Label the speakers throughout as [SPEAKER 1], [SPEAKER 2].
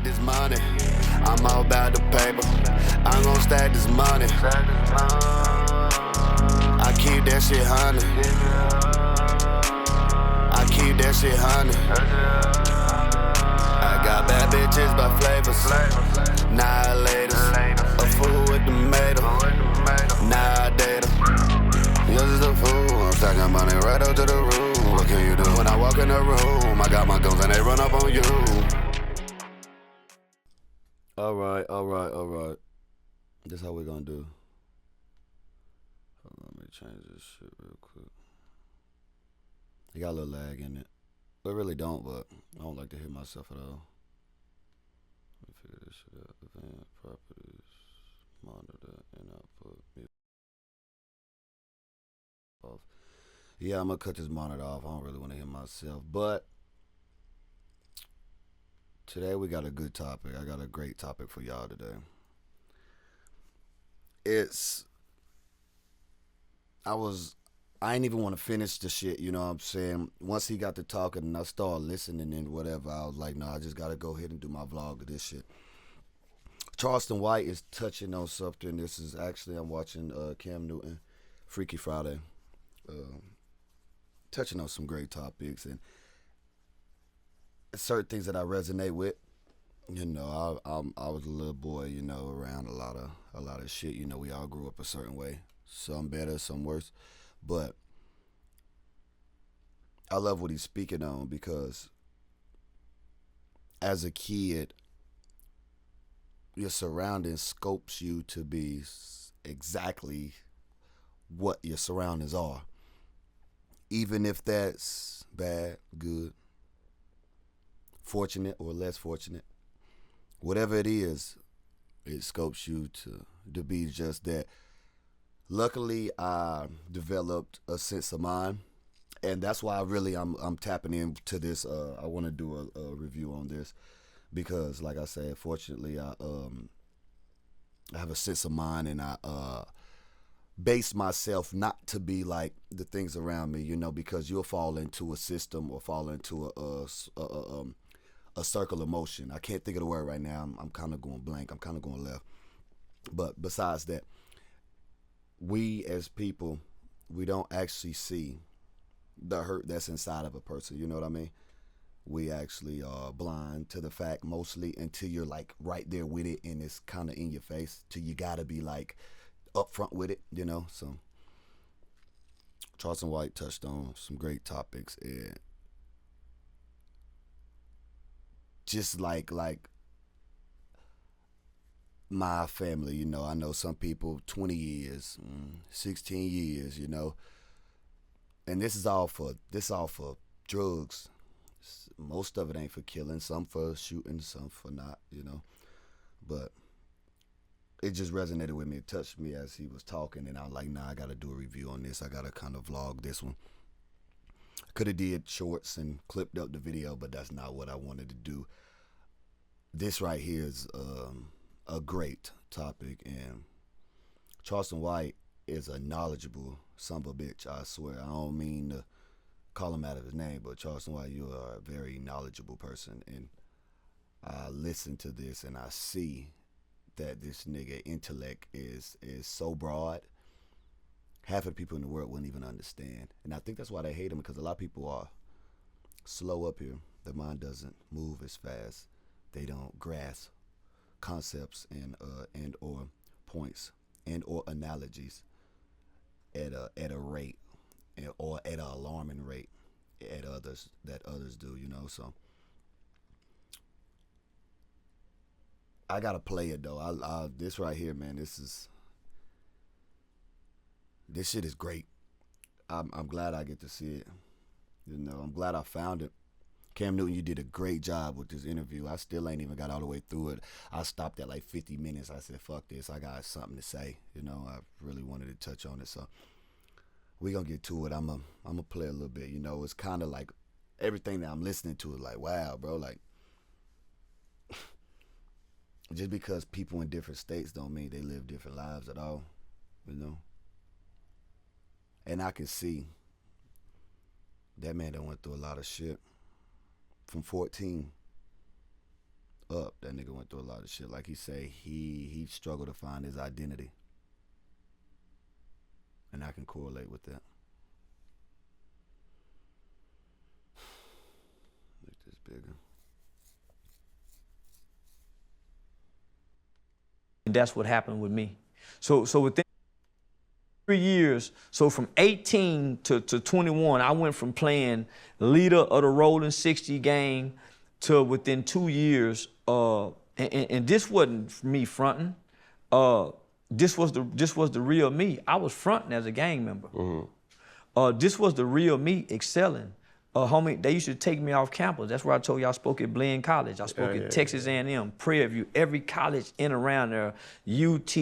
[SPEAKER 1] get this money. I'm all about the paper. I'm gon' stack this money. I keep that shit honey. I keep that shit honey. I got bad bitches by flavors. Annihilators. A fool with tomato. Nah, I date her. You're just a fool. I'm stacking money right up to the room. What can you do? When I walk in the room, I got my guns and they run up on you. Alright. This how we gonna do. Hold on, let me change this shit real quick. It got a little lag in it. I really don't, but I don't like to hear myself at all. Let me figure this shit out. Event, properties, monitor, and output. Off. Yeah, I'm gonna cut this monitor off. I don't really want to hear myself, but today we got a good topic. I got a great topic for y'all today. I ain't even want to finish the shit, you know what I'm saying? Once he got to talking and I started listening and whatever, I was like, I just got to go ahead and do my vlog of this shit. Charleston White is touching on something. This is actually, I'm watching Cam Newton, Freaky Friday, touching on some great topics and certain things that I resonate with. You know, I was a little boy, you know, around a lot of shit. You know, we all grew up a certain way. Some better, some worse. But I love what he's speaking on because as a kid, your surroundings scopes you to be exactly what your surroundings are. Even if that's bad, good, fortunate or less fortunate. Whatever it is, it scopes you to be just that. Luckily, I developed a sense of mind, and that's why I'm tapping into this. I want to do a review on this because, like I said, fortunately, I have a sense of mind, and I base myself not to be like the things around me, you know, because you'll fall into a system or fall into a circle of motion. I can't think of the word right now. I'm kind of going blank. I'm kind of going left. But besides that, we as people, we don't actually see the hurt that's inside of a person. You know what I mean? We actually are blind to the fact mostly until you're like right there with it and it's kind of in your face. Till you gotta be like upfront with it, you know? So Charleston White touched on some great topics and just like my family, you know, I know some people 20 years, 16 years, you know, and this is all for drugs. Most of it ain't for killing, some for shooting, some for not, you know, but it just resonated with me. It touched me as he was talking, and I was like, I gotta do a review on this. I gotta kind of vlog this one. Could have did shorts and clipped up the video, but that's not what I wanted to do. This right here is a great topic, and Charleston White is a knowledgeable son of a bitch. I swear, I don't mean to call him out of his name, but Charleston White, you are a very knowledgeable person, and I listen to this and I see that this nigga intellect is so broad. Half of the people in the world wouldn't even understand, and I think that's why they hate him, because a lot of people are slow up here. Their mind doesn't move as fast. They don't grasp concepts and or points and or analogies at a rate or at an alarming rate at others do, you know. So I gotta play it though. I this right here, man. This shit is great. I'm glad I get to see it. You know, I'm glad I found it. Cam Newton, you did a great job with this interview. I still ain't even got all the way through it. I stopped at like 50 minutes. I said, fuck this. I got something to say. You know, I really wanted to touch on it. So we gonna get to it. I'm gonna play a little bit. You know, it's kind of like everything that I'm listening to is like, wow, bro. Like, just because people in different states don't mean they live different lives at all. You know? And I can see that man that went through a lot of shit. From 14 up. That nigga went through a lot of shit. Like he say, he struggled to find his identity. And I can correlate with that. Make this bigger.
[SPEAKER 2] And that's what happened with me. So within 3 years, so from 18 to 21, I went from playing leader of the Rolling 60 gang to within 2 years, and this wasn't me fronting. This was the real me. I was fronting as a gang member. This was the real me excelling. Homie, they used to take me off campus. That's where I told you I spoke at Blinn College. I spoke at Texas A&M, Prairie View, every college in and around there, UT,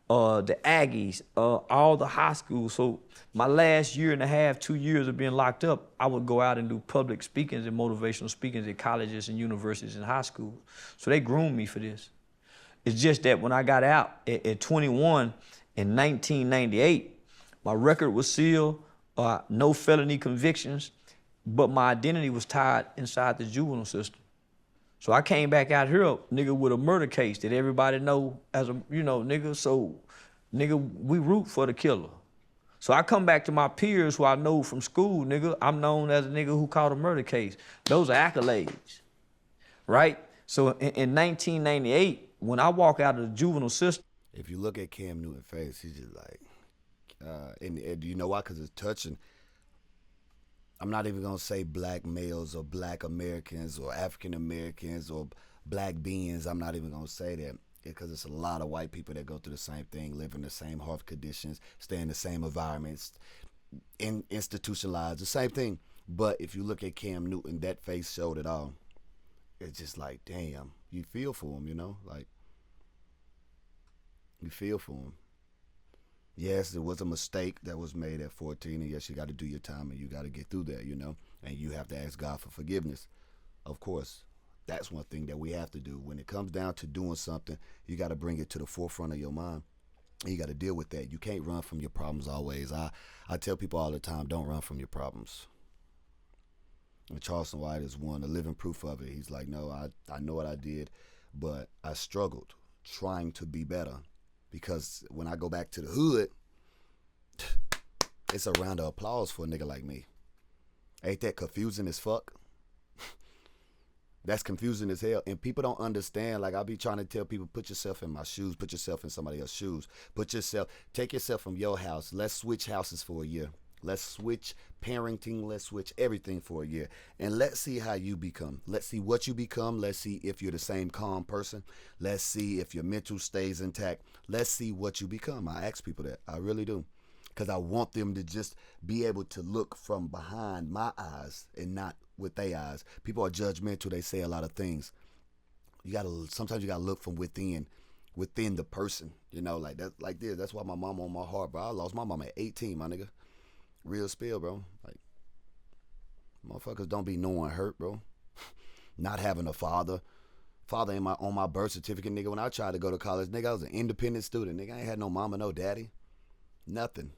[SPEAKER 2] the Aggies, all the high schools. So my last year and a half, 2 years of being locked up, I would go out and do public speakings and motivational speakings at colleges and universities and high schools. So they groomed me for this. It's just that when I got out at 21 in 1998, my record was sealed, no felony convictions, but my identity was tied inside the juvenile system. So I came back out here, nigga, with a murder case that everybody know as a, nigga, so, nigga, we root for the killer. So I come back to my peers who I know from school, nigga, I'm known as a nigga who caught a murder case. Those are accolades, right? So in 1998, when I walk out of the juvenile system.
[SPEAKER 1] If you look at Cam Newton's face, he's just like, and you know why? Because it's touching. I'm not even going to say black males or black Americans or African Americans or black beings. I'm not even going to say that because it's a lot of white people that go through the same thing, live in the same health conditions, stay in the same environments, institutionalized, the same thing. But if you look at Cam Newton, that face showed it all. It's just like, damn, you feel for him, like you feel for him. Yes, it was a mistake that was made at 14, and yes, you got to do your time, and you got to get through that, and you have to ask God for forgiveness. Of course, that's one thing that we have to do. When it comes down to doing something, you got to bring it to the forefront of your mind, and you got to deal with that. You can't run from your problems always. I tell people all the time, don't run from your problems. And Charleston White is one, a living proof of it. He's like, no, I know what I did, but I struggled trying to be better. Because when I go back to the hood, it's a round of applause for a nigga like me. Ain't that confusing as fuck? That's confusing as hell. And people don't understand. Like, I be trying to tell people, put yourself in my shoes. Put yourself in somebody else's shoes. Take yourself from your house. Let's switch houses for a year. Let's switch parenting. Let's switch everything for a year. And let's see how you become. Let's see what you become. Let's see if you're the same calm person. Let's see if your mental stays intact. Let's see what you become. I ask people that. I really do. Because I want them to just be able to look from behind my eyes and not with their eyes. People are judgmental. They say a lot of things. Sometimes you gotta look from within the person. Like that. Like this. That's why my mama on my heart, bro. I lost my mama at 18, my nigga. Real spill, bro. Like, motherfuckers don't be knowing hurt, bro. Not having a father. Father on my birth certificate, nigga. When I tried to go to college, nigga, I was an independent student. Nigga, I ain't had no mama, no daddy. Nothing.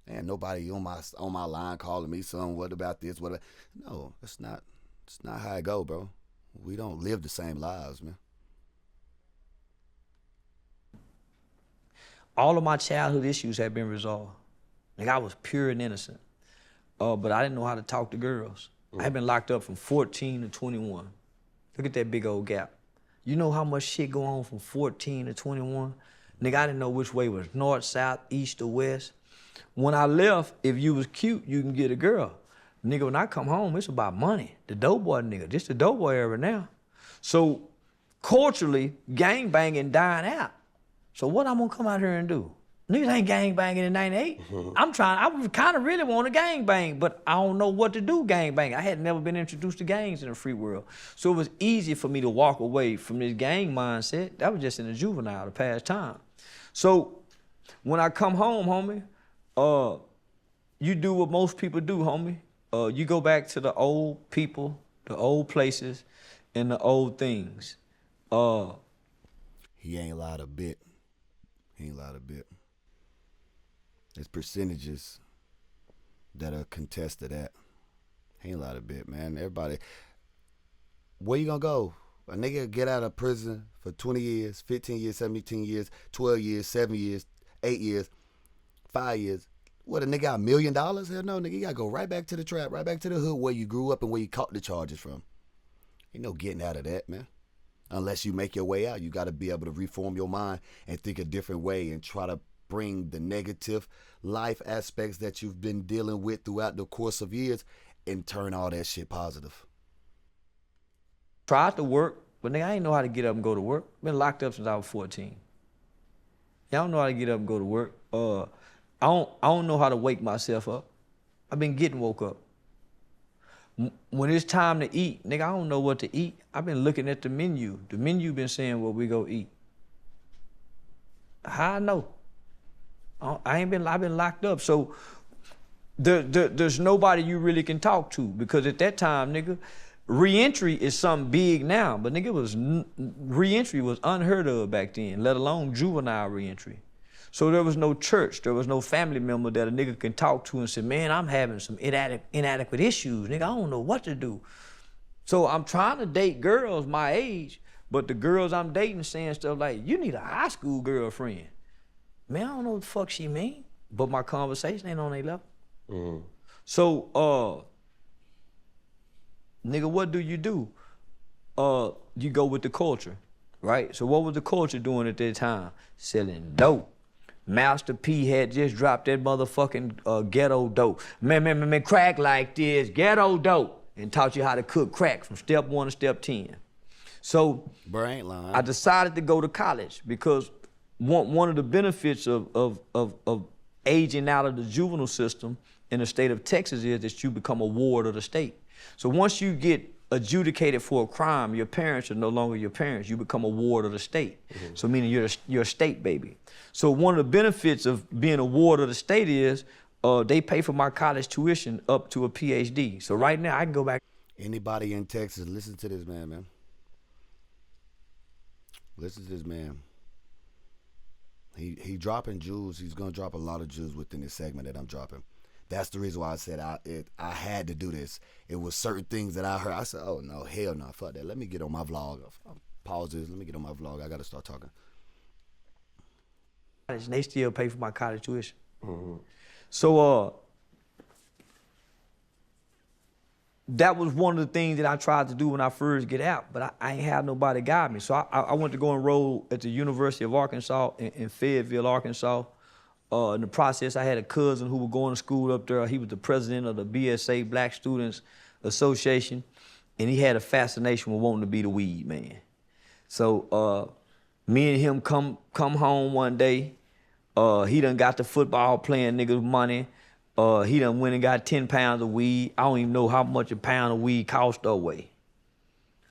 [SPEAKER 1] Ain't nobody on my line calling me, son, what about this? No, it's not how it go, bro. We don't live the same lives, man.
[SPEAKER 2] All of my childhood issues have been resolved. Like, I was pure and innocent, but I didn't know how to talk to girls. I had been locked up from 14 to 21. Look at that big old gap. You know how much shit go on from 14 to 21? Nigga, I didn't know which way was north, south, east, or west. When I left, if you was cute, you can get a girl. Nigga, when I come home, it's about money. The dope boy nigga, this the dope boy era now. So culturally, gang banging dying out. So what I'm gonna come out here and do? Niggas ain't gang banging in 98. I kind of really want to gang bang, but I don't know what to do gang bang. I had never been introduced to gangs in the free world. So it was easy for me to walk away from this gang mindset. That was just in the juvenile, the past time. So when I come home, homie, you do what most people do, homie. You go back to the old people, the old places, and the old things.
[SPEAKER 1] He ain't lied a bit. He ain't lied a bit. There's percentages that are contested at. He ain't lied a bit, man. Everybody, where you gonna go? A nigga get out of prison for 20 years, 15 years, 17 years, 12 years, 7 years, 8 years, 5 years. What, a nigga got $1 million? Hell no, nigga, you gotta go right back to the trap, right back to the hood where you grew up and where you caught the charges from. Ain't no getting out of that, man. Unless you make your way out, you gotta be able to reform your mind and think a different way and try to bring the negative life aspects that you've been dealing with throughout the course of years and turn all that shit positive.
[SPEAKER 2] Tried to work, but nigga, I ain't know how to get up and go to work. Been locked up since I was 14. I don't know how to get up and go to work. I don't know how to wake myself up. I've been getting woke up. When it's time to eat, nigga, I don't know what to eat. I've been looking at the menu. The menu been saying what we go eat. How I know? I've been locked up. So there's nobody you really can talk to, because at that time, nigga, re-entry is something big now, but nigga, re-entry was unheard of back then, let alone juvenile re-entry. So there was no church, there was no family member that a nigga can talk to and say, man, I'm having some inadequate issues, nigga, I don't know what to do. So I'm trying to date girls my age, but the girls I'm dating saying stuff like, you need a high school girlfriend. Man, I don't know what the fuck she mean, but my conversation ain't on their level. Mm-hmm. So, nigga, what do? You go with the culture, right? So what was the culture doing at that time? Selling dope. Master P had just dropped that motherfucking ghetto dope. Man, crack like this, ghetto dope, and taught you how to cook crack from step 1 to step 10. So
[SPEAKER 1] Bro, ain't lying.
[SPEAKER 2] I decided to go to college because one of the benefits of aging out of the juvenile system in the state of Texas is that you become a ward of the state. So once you get adjudicated for a crime, your parents are no longer your parents. You become a ward of the state. Mm-hmm. So meaning you're a state baby. So one of the benefits of being a ward of the state is they pay for my college tuition up to a PhD. So right now I can go back.
[SPEAKER 1] Anybody in Texas, listen to this man. Listen to this man. He dropping jewels. He's gonna drop a lot of jewels within this segment that I'm dropping. That's the reason why I said I had to do this. It was certain things that I heard. I said, oh no, hell no, fuck that. Let me get on my vlog. I'll pause this. Let me get on my vlog. I gotta start talking.
[SPEAKER 2] And they still pay for my college tuition. Mm-hmm. So that was one of the things that I tried to do when I first get out, but I ain't had nobody guide me. So I went to go enroll at the University of Arkansas in Fayetteville, Arkansas. In the process, I had a cousin who was going to school up there. He was the president of the BSA, Black Students Association, and he had a fascination with wanting to be the weed man. So me and him come home one day. He done got the football playing niggas money. He done went and got 10 pounds of weed. I don't even know how much a pound of weed cost away.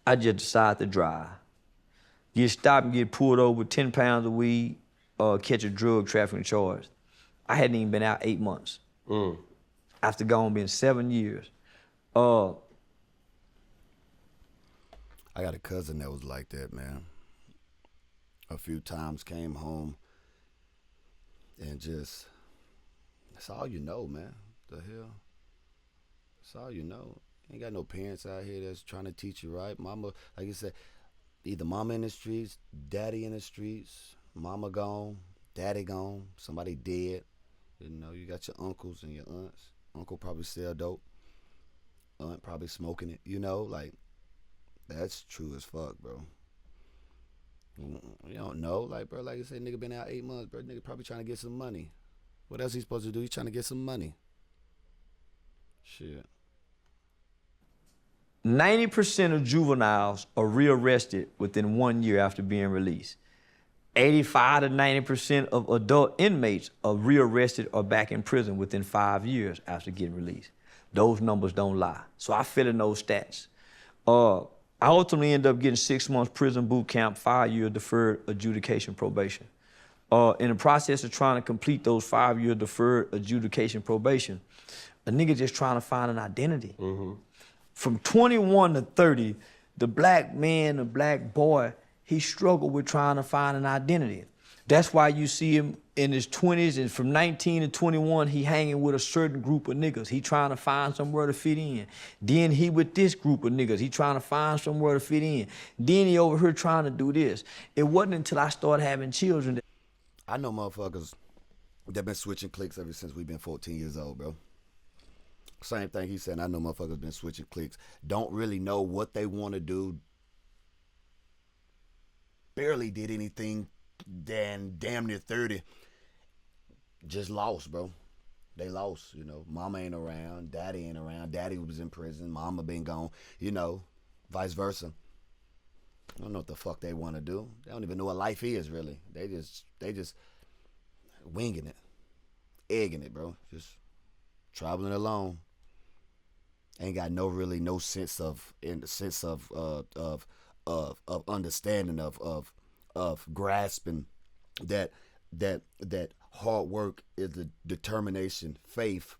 [SPEAKER 2] I just decided to drive. Get stopped and get pulled over with 10 pounds of weed, catch a drug trafficking charge. I hadn't even been out 8 months. After gone been 7 years.
[SPEAKER 1] I got a cousin that was like that, man. A few times came home and just, that's all you know, man. The hell? That's all you know. Ain't got no parents out here that's trying to teach you right. Mama, like you said, either mama in the streets, daddy in the streets, mama gone, daddy gone, somebody dead. You know, you got your uncles and your aunts. Uncle probably sell dope. Aunt probably smoking it. You know, like, that's true as fuck, bro. You don't know. Like, bro, like I said, nigga been out 8 months, bro. Nigga probably trying to get some money. What else he supposed to do? He's trying to get some money. Shit.
[SPEAKER 2] 90% of juveniles are rearrested within 1 year after being released. 85 to 90% of adult inmates are rearrested or back in prison within 5 years after getting released. Those numbers don't lie. So I fit in those stats. I ultimately ended up getting 6 months prison boot camp, 5-year deferred adjudication probation. In the process of trying to complete those 5-year deferred adjudication probation, a nigga just trying to find an identity. Mm-hmm. From 21 to 30, the black man, the black boy, he struggled with trying to find an identity. That's why you see him in his 20s, and from 19 to 21, he hanging with a certain group of niggas. He trying to find somewhere to fit in. Then he with this group of niggas. He trying to find somewhere to fit in. Then he over here trying to do this. It wasn't until I started having children that
[SPEAKER 1] I know motherfuckers that been switching cliques ever since we've been 14 years old, bro. Same thing he said. I know motherfuckers been switching cliques. Don't really know what they want to do. Barely did anything. Then damn near 30. Just lost, bro. They lost, you know. Mama ain't around. Daddy ain't around. Daddy was in prison. Mama been gone. You know, vice versa. I don't know what the fuck they want to do. They don't even know what life is, really. They just winging it, egging it, bro. Just traveling alone. Ain't got no sense of understanding of grasping that hard work is the determination, faith,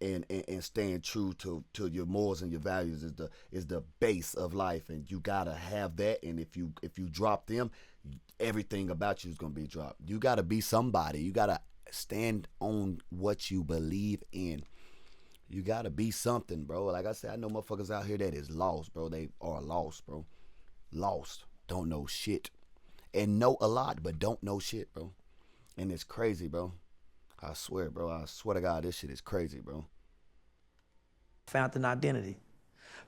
[SPEAKER 1] and staying true to your morals and your values is the base of life, and you gotta have that. And if you drop them, everything about you is gonna be dropped. You gotta be somebody. You gotta stand on what you believe in. You gotta be something, bro. Like I said, I know motherfuckers out here that is lost, bro. They are lost, bro. Lost. Don't know shit. And know a lot, but don't know shit, bro. And it's crazy, bro. I swear, bro. I swear to God, this shit is crazy, bro.
[SPEAKER 2] found an identity.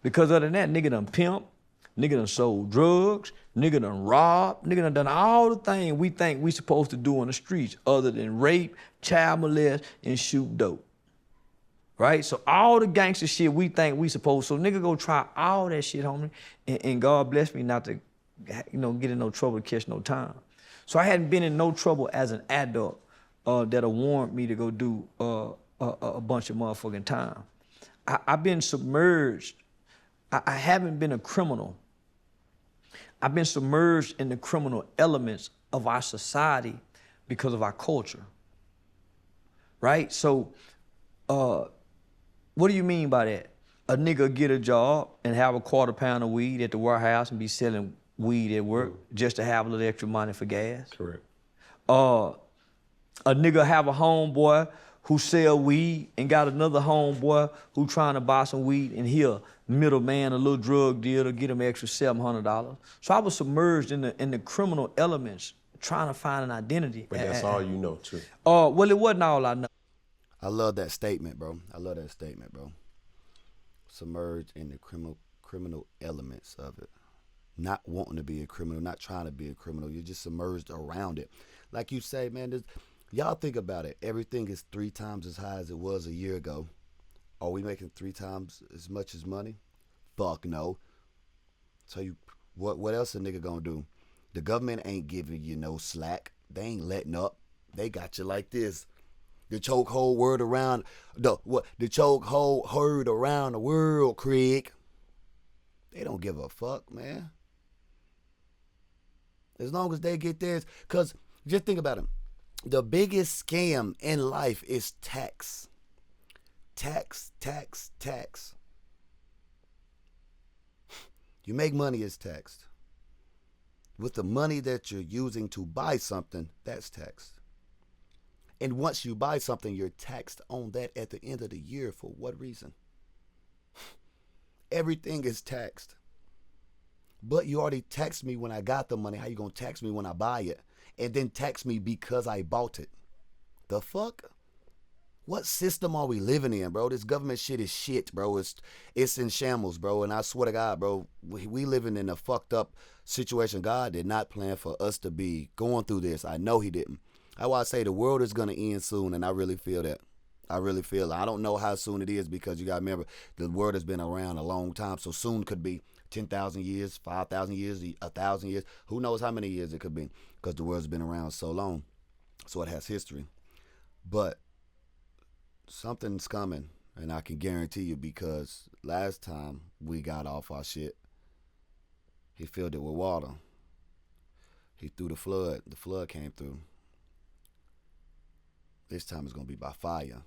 [SPEAKER 2] Because other than that, nigga done pimp, nigga done sold drugs, nigga done robbed, nigga done all the things we think we supposed to do on the streets other than rape, child molest, and shoot dope. Right? So all the gangster shit we think we supposed, so nigga go try all that shit, homie, and God bless me not to, you know, get in no trouble to catch no time. So I hadn't been in no trouble as an adult that'll warrant me to go do a bunch of motherfucking time. I've been submerged. I haven't been a criminal. I've been submerged in the criminal elements of our society because of our culture, right? So what do you mean by that? A nigga get a job and have a quarter pound of weed at the warehouse and be selling weed at work just to have a little extra money for gas.
[SPEAKER 3] Correct.
[SPEAKER 2] A nigga have a homeboy who sell weed and got another homeboy who trying to buy some weed, and he a middleman, a little drug dealer, get him extra $700. So I was submerged in the criminal elements trying to find an identity.
[SPEAKER 3] But that's all you know, too.
[SPEAKER 2] Well, it wasn't all I know.
[SPEAKER 1] I love that statement, bro. I love that statement, bro. Submerged in the criminal elements of it. Not wanting to be a criminal, not trying to be a criminal. You're just submerged around it. Like you say, man, y'all think about it. Everything is 3 times as high as it was a year ago. Are we making 3 times as much as money? Fuck no. So what else a nigga gonna do? The government ain't giving you no slack. They ain't letting up. They got you like this. The chokehold word around the chokehold heard around the world, Craig. They don't give a fuck, man. As long as they get theirs, cause just think about it. The biggest scam in life is tax. Tax, tax, tax. You make money, it's taxed. With the money that you're using to buy something, that's taxed. And once you buy something, you're taxed on that at the end of the year. For what reason? Everything is taxed. But you already taxed me when I got the money. How you gonna tax me when I buy it? And then tax me because I bought it? The fuck? What system are we living in, bro? This government shit is shit, bro. It's in shambles, bro. And I swear to God, bro, we living in a fucked up situation. God did not plan for us to be going through this. I know he didn't. That's why I say the world is gonna end soon, and I really feel that. I really feel it. I don't know how soon it is, because you gotta remember the world has been around a long time. So soon could be 10,000 years, 5,000 years, 1,000 years. Who knows how many years it could be, because the world's been around so long. So it has history. But something's coming, and I can guarantee you, because last time we got off our shit, he filled it with water. He threw the flood. The flood came through. This time it's going to be by fire,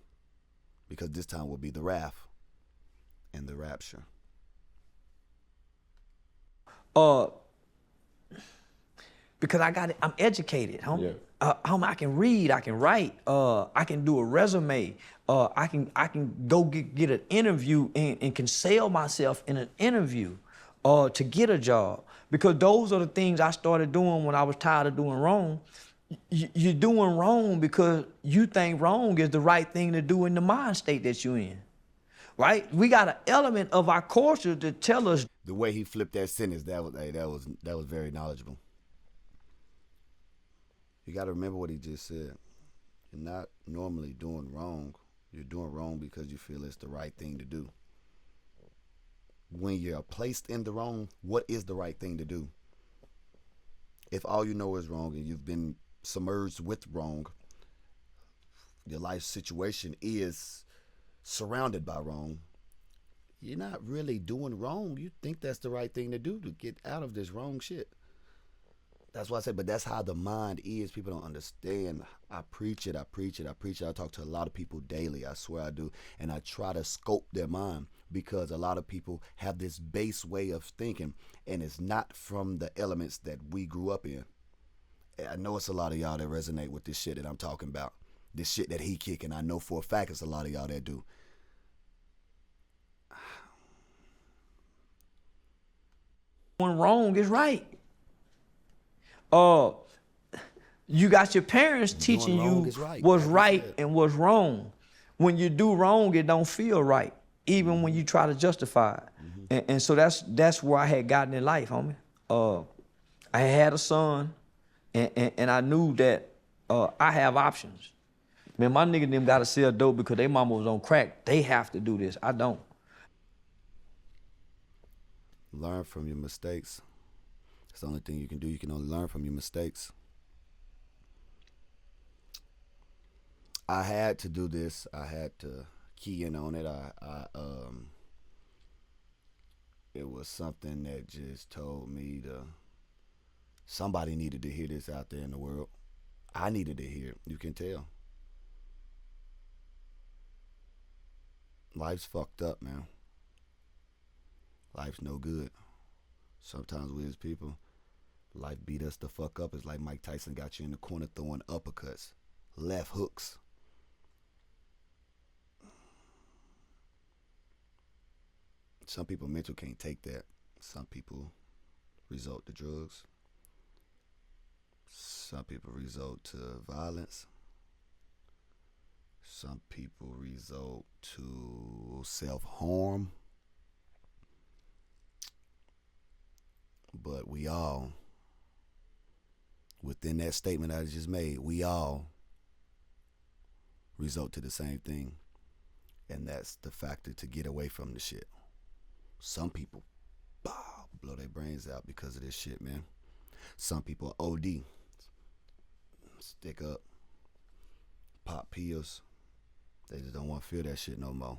[SPEAKER 1] because this time will be the wrath and the rapture.
[SPEAKER 2] Because I'm educated, homie.
[SPEAKER 3] Yeah.
[SPEAKER 2] I can read, I can write, I can do a resume, I can go get an interview and can sell myself in an interview to get a job. Because those are the things I started doing when I was tired of doing wrong. You're doing wrong because you think wrong is the right thing to do in the mind state that you're in. Right? We got an element of our culture to tell us.
[SPEAKER 1] The way he flipped that sentence, that was very knowledgeable. You got to remember what he just said. You're not normally doing wrong. You're doing wrong because you feel it's the right thing to do. When you're placed in the wrong, what is the right thing to do? If all you know is wrong and you've been submerged with wrong, your life situation is surrounded by wrong, you're not really doing wrong. You think that's the right thing to do to get out of this wrong shit. That's why I said, but that's how the mind is. People don't understand. I preach it. I talk to a lot of people daily. I swear I do. And I try to scope their mind because a lot of people have this base way of thinking, and it's not from the elements that we grew up in. I know it's a lot of y'all that resonate with this shit that I'm talking about. This shit that he kicking. I know for a fact it's a lot of y'all that do.
[SPEAKER 2] Doing wrong is right. You got your parents teaching you what's right and what's wrong. When you do wrong, it don't feel right, even when you try to justify it. And so that's where I had gotten in life, homie. I had a son, and I knew that I have options. Man, my nigga them gotta sell dope because their mama was on crack. They have to do this. I don't.
[SPEAKER 1] Learn from your mistakes. That's the only thing you can do. You can only learn from your mistakes. I had to do this. I had to key in on it. It was something that just told me somebody needed to hear this out there in the world. I needed to hear it. You can tell. Life's fucked up, man. Life's no good. Sometimes we as people, life beat us the fuck up. It's like Mike Tyson got you in the corner throwing uppercuts, left hooks. Some people mental can't take that. Some people resort to drugs. Some people resort to violence. Some people resort to self-harm. But we all, within that statement I just made, we all result to the same thing. And that's the factor to get away from the shit. Some people blow their brains out because of this shit, man. Some people OD, stick up, pop pills. They just don't want to feel that shit no more.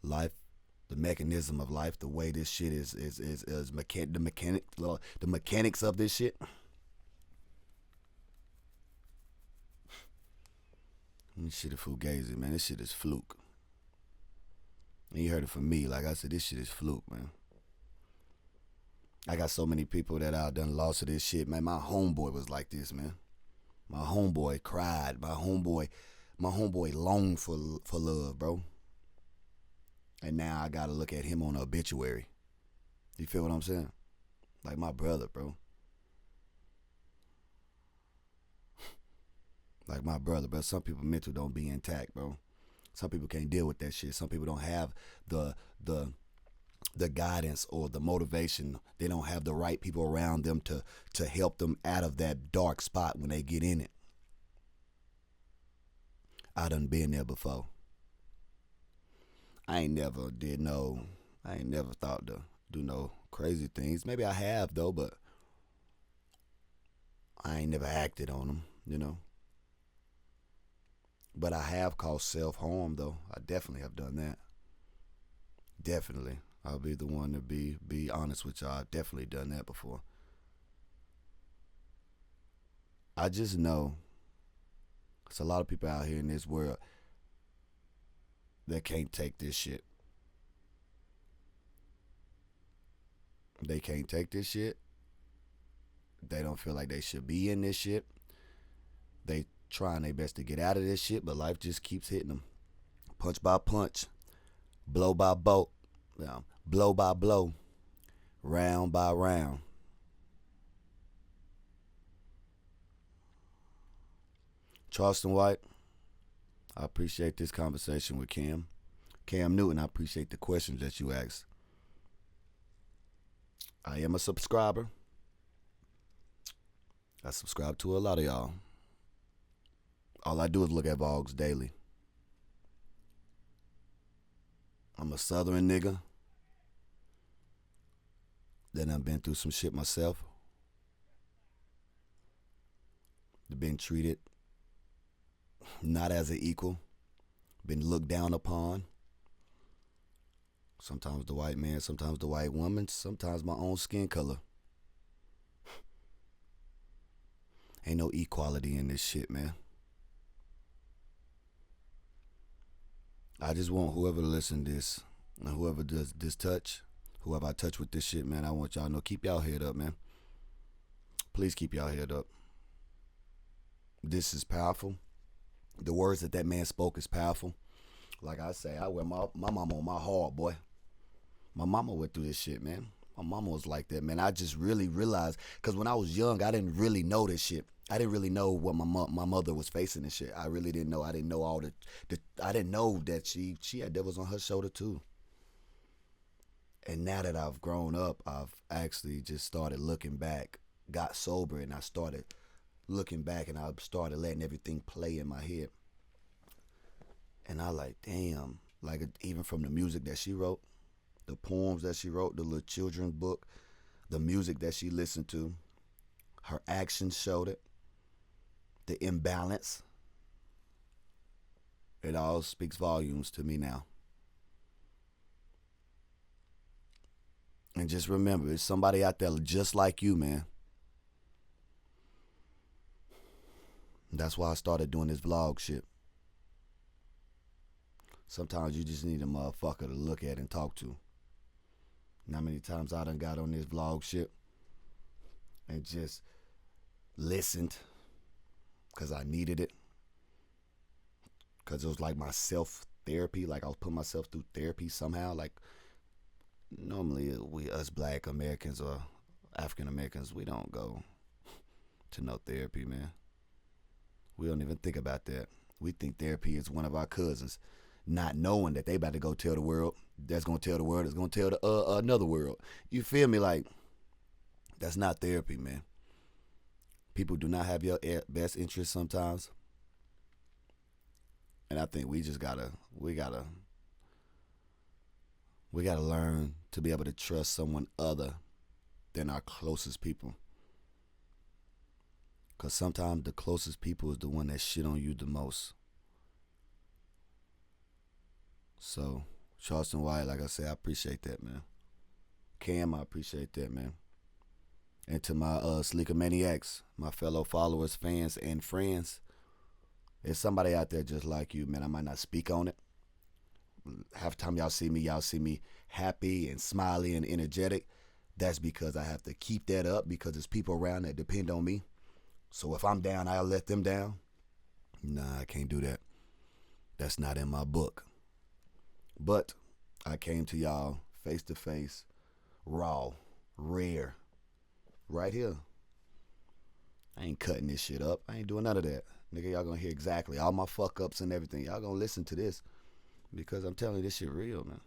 [SPEAKER 1] Life, the mechanism of life, the way this shit is the mechanics of this shit. This shit is fugazi, man. This shit is fluke. And you heard it from me. Like I said, this shit is fluke, man. I got so many people that I done lost to this shit, man. My homeboy was like this, man. My homeboy cried. My homeboy longed for love, bro. And now I gotta look at him on an obituary. You feel what I'm saying? Like my brother, bro. Like my brother, but some people mental don't be intact, bro. Some people can't deal with that shit. Some people don't have the guidance or the motivation. They don't have the right people around them to help them out of that dark spot when they get in it. I done been there before. I ain't never thought to do no crazy things. Maybe I have though, but I ain't never acted on them, you know. But I have caused self-harm though. I definitely have done that. Definitely. I'll be the one to be honest with y'all. I've definitely done that before. I just know there's a lot of people out here in this world that can't take this shit. They can't take this shit. They don't feel like they should be in this shit. They trying their best to get out of this shit, but life just keeps hitting them. Punch by punch, blow by blow by blow, round by round. Charleston White, I appreciate this conversation with Cam. Cam Newton, I appreciate the questions that you asked. I am a subscriber. I subscribe to a lot of y'all. All I do is look at vlogs daily. I'm a southern nigga. Then I've been through some shit myself. Been treated not as an equal. Been looked down upon. Sometimes the white man, sometimes the white woman, sometimes my own skin color. Ain't no equality in this shit, man. I just want whoever to listen to this, and whoever does this touch, whoever I touch with this shit, man, I want y'all to know, keep y'all head up, man. Please keep y'all head up. This is powerful. The words that man spoke is powerful. Like I say, I wear my mama on my heart, boy. My mama went through this shit, man. My mama was like that, man. I just really realized, because when I was young, I didn't really know this shit. I didn't really know what my mother was facing and shit. I really didn't know. I didn't know all I didn't know that she had devils on her shoulder too. And now that I've grown up, I've actually just started looking back, got sober, and I started looking back, and I started letting everything play in my head. And I like, damn, like even from the music that she wrote, the poems that she wrote, the little children's book, the music that she listened to, her actions showed it, the imbalance. It all speaks volumes to me now. And just remember, there's somebody out there just like you, man. That's why I started doing this vlog shit. Sometimes you just need a motherfucker to look at and talk to. And how many times I done got on this vlog shit and just listened because I needed it. Because it was like my self-therapy. Like I was putting myself through therapy somehow. Like normally us black Americans or African Americans, we don't go to no therapy, man. We don't even think about that. We think therapy is one of our cousins, not knowing that they about to go tell the world. That's going to tell the world. It's going to tell the another world. You feel me? Like, that's not therapy, man. People do not have your best interest sometimes. And I think we gotta learn to be able to trust someone other than our closest people. Because sometimes the closest people is the one that shit on you the most. So, Charleston White, like I said, I appreciate that, man. Cam, I appreciate that, man. And to my Sleeker Maniacs, my fellow followers, fans, and friends, there's somebody out there just like you, man. I might not speak on it. Half the time y'all see me happy and smiley and energetic. That's because I have to keep that up because there's people around that depend on me. So if I'm down, I'll let them down. Nah, I can't do that. That's not in my book. But I came to y'all face to face, raw, rare, right here. I ain't cutting this shit up. I ain't doing none of that. Nigga, y'all gonna hear exactly all my fuck ups and everything. Y'all gonna listen to this because I'm telling you, this shit real, man.